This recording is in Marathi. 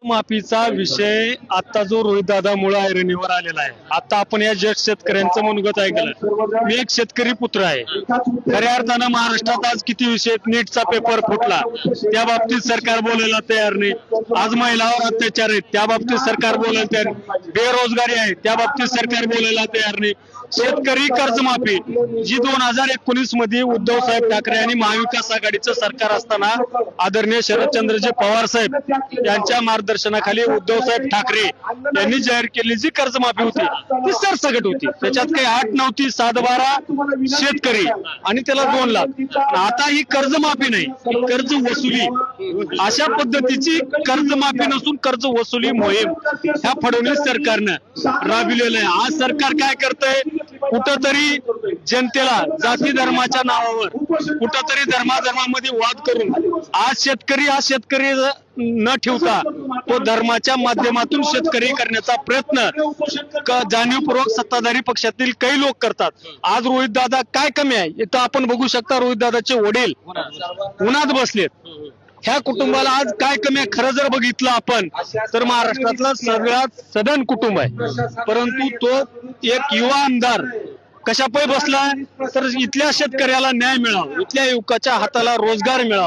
माफीचा विषय आता जो रोहितदादा मुळे ऐरणीवर आलेला आहे. आता आपण या ज्येष्ठ शेतकऱ्यांचं मनोगत ऐकलं. मी एक शेतकरी पुत्र आहे. खऱ्या अर्थानं महाराष्ट्रात आज किती विषय नीटचा पेपर फुटला, त्या बाबतीत सरकार बोलायला तयार नाही. आज महिलावर अत्याचार आहेत, त्या बाबतीत सरकार बोलायला तयार नाही. बेरोजगारी आहे, त्या बाबतीत सरकार बोलायला तयार नाही. शेतकरी कर्जमाफी जी 2019 मध्ये उद्धव साहेब ठाकरे आणि महाविकास आघाडीचं सरकार असताना आदरणीय शरदचंद्रजी पवार साहेब यांच्या मार्गदर्शनाखाली उद्धव साहेब ठाकरे यांनी जाहीर केलेली जी कर्जमाफी होती ती सरसकट होती. त्याच्यात काही अट नव्हती. 7-12 शेतकरी आणि त्याला 2 लाख. आता ही कर्जमाफी नाही, कर्ज वसुली. अशा पद्धतीची कर्जमाफी नसून कर्ज वसुली मोहीम ह्या फडणवीस सरकारनं राबविलेलं आहे. आज सरकार काय करतंय, कुठंतरी जनतेला जाती धर्माच्या नावावर कुठंतरी धर्माधर्मामध्ये वाद करून आज शेतकरी न ठेवता तो धर्माच्या माध्यमातून शेतकरी करण्याचा प्रयत्न जाणीवपूर्वक सत्ताधारी पक्षातील काही लोक करतात. आज रोहितदादा काय कमी आहे, इथं आपण बघू शकता रोहितदादाचे वडील उन्हात बसलेत. ह्या कुटुंबाला आज काय कमी आहे, खरं जर बघितलं आपण तर महाराष्ट्रातला सगळ्यात सदन कुटुंब आहे. परंतु तो एक युवा आमदार कशापायी बसला तर इथल्या शेतकऱ्याला न्याय मिळावा, इथल्या युवकाच्या हाताला रोजगार मिळावा.